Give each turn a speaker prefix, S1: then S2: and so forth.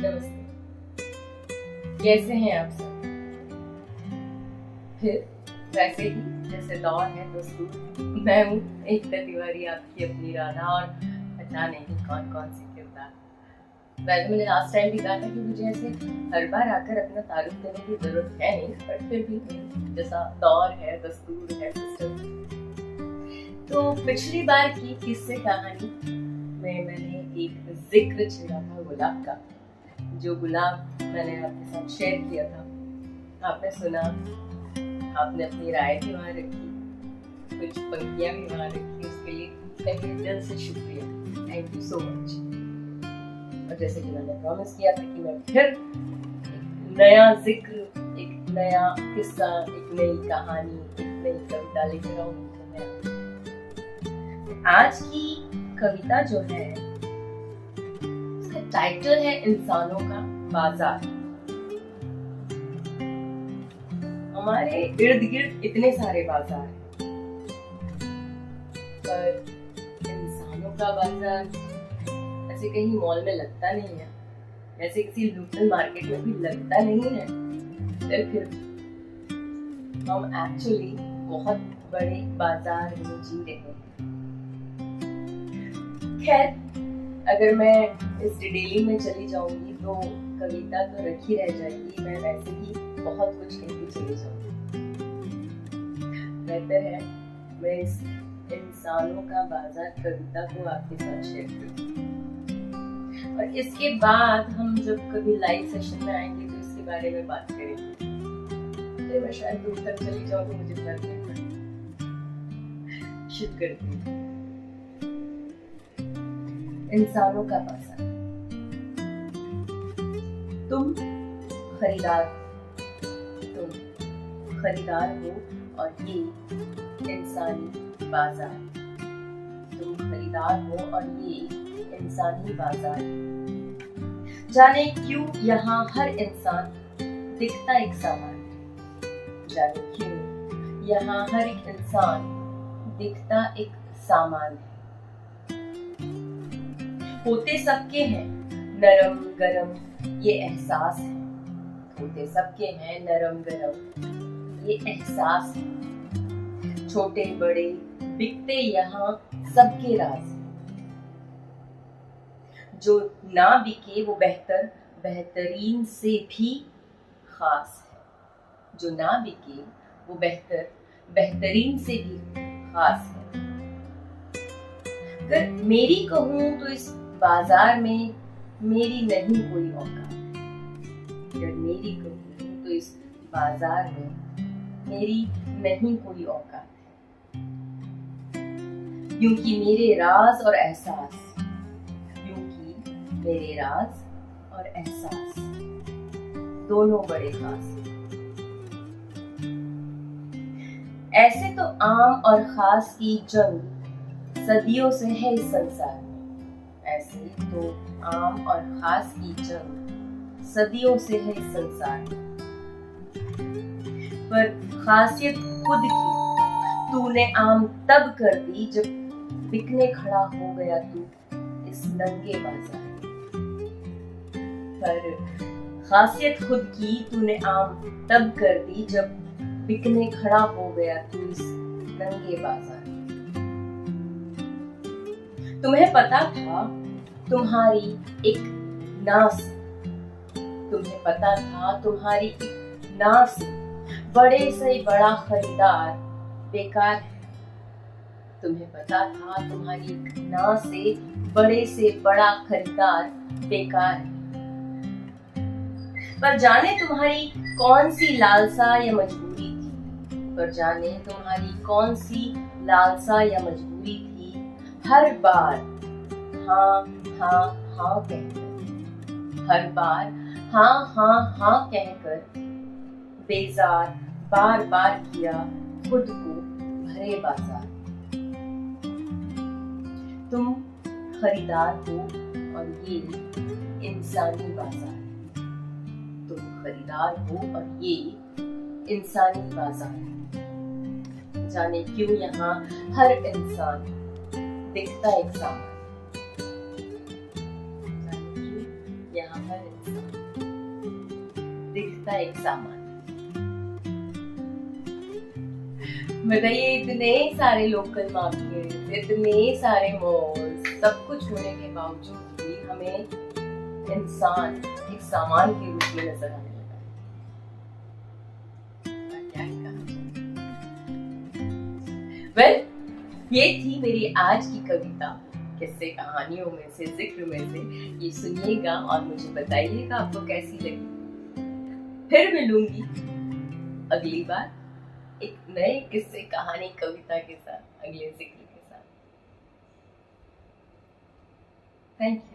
S1: नमस्ते। कैसे हैं आप सब? फिर वैसे ही जैसे दौर है दोस्तों, मैं हूँ एकता तिवारी, आपकी अपनी राधा, और पता नहीं कौन कौन से किरदार। वैसे मैंने लास्ट टाइम भी कहा था कि मुझे ऐसे हर बार आकर अपना तारुफ देने की जरूरत है नहीं, पर फिर भी जैसा दौर है, दस्तूर है, सिस्टम। तो पिछली बार की किस्से कहानी में मैंने एक जिक्र छेड़ा था गुलाब का, जो गुलाब मैंने आपके साथ शेयर किया था। आपने सुना, आपने अपनी राय भी वहां रखी, कुछ पंक्तियां भी वहां रखी, उसके लिए तहे दिल से शुक्रिया, थैंक यू सो मच। और जैसे कि मैंने प्रॉमिस किया था कि मैं फिर एक नया जिक्र, एक नया किस्सा, एक नई कहानी, एक नई कविता लेकर आऊंगी। आज की कविता जो है, उसका टाइटल है इंसानों का बाजार। हमारे इर्द गिर्द इतने सारे बाजार हैं, पर इंसानों का बाजार ऐसे कहीं मॉल में लगता नहीं है, ऐसे किसी लोकल मार्केट में भी लगता नहीं है। फिर हम एक्चुअली बहुत बड़े बाजार में जी रहे हैं। खैर, अगर मैं इस डिटेलिंग में चली जाऊंगी तो कविता तो रखी रह जाएगी, मैं वैसे ही बहुत कुछ कहती चली जाऊंगी। बेहतर है मैं इस इंसानों का बाजार कविता को आपके साथ शेयर करूं, और इसके बाद हम जब कभी लाइव सेशन में आएंगे तो इसके बारे में बात करेंगे। फिर मैं शायद दूर तक चली जाऊं तो मुझे फर्क नहीं पड़ता। शुरू करती हूँ। इंसानों का बाजार। तुम खरीदार हो और ये इंसानी बाजार। तुम खरीदार हो और ये इंसानी बाजार। जाने क्यों यहाँ हर इंसान दिखता एक सामान। जाने क्यों यहाँ हर एक इंसान दिखता एक सामान है। होते सबके हैं नरम गरम ये एहसास है। होते सबके हैं नरम गरम ये एहसास है। छोटे बड़े बिकते यहाँ सबके राज है। जो ना बिके वो बेहतर बेहतरीन से भी खास है। जो ना बिके वो बेहतर बेहतरीन से भी खास है। अगर मेरी कहूं तो इस बाजार में मेरी नहीं कोई औकात। अगर मेरी कहूं तो इस बाजार में मेरी नहीं कोई औकात है। क्योंकि मेरे राज और एहसास, क्योंकि मेरे राज और एहसास दोनों बड़े खास हैं। ऐसे तो आम और खास की जंग सदियों से है इस संसार में। ऐसे तो आम और खास की जंग सदियों से है इस संसार में। पर खासियत खुद की तूने आम तब कर दी जब बिकने खड़ा हो गया तू इस नंगे बाजार में। पर खासियत खुद की तूने आम तब कर दी जब बिकने खड़ा हो गया तू इस नंगे बाजार में। तुम्हें पता था तुम्हारी एक नास, तुम्हें पता था तुम्हारी एक नास बड़े से बड़ा खरीदार बेकार है। तुम्हें पता था तुम्हारी एक नास से बड़े से बड़ा खरीदार बेकार है। पर जाने तुम्हारी कौन सी लालसा या मजबूरी थी। पर जाने तुम्हारी कौन सी लालसा या मजबूरी थी। हर बार हाँ हाँ हाँ कहकर, हर बार हाँ हाँ हाँ कहकर बेजार बार बार किया खुद को भरे बाजार। तुम खरीदार हो और ये इंसानी बाजार। तुम खरीदार हो और ये इंसानी बाजार। जाने क्यों यहाँ हर इंसान दिखता एक सामान। यहाँ हर इंसान का एक सामान। बताइए, इतने सारे लोकल मार्केट, इतने सारे मॉल, सब कुछ होने के बावजूद भी हमें इंसान एक सामान के रूप में नजर आने लगा है। क्या ही कहा जाए। वेल, ये थी मेरी आज की कविता, किस्से कहानियों में से, जिक्र में से। ये सुनिएगा और मुझे बताइएगा आपको कैसी लगी। फिर मिलूंगी अगली बार एक नए किस्से कहानी कविता के साथ, अगले जिक्र के साथ। Thank you.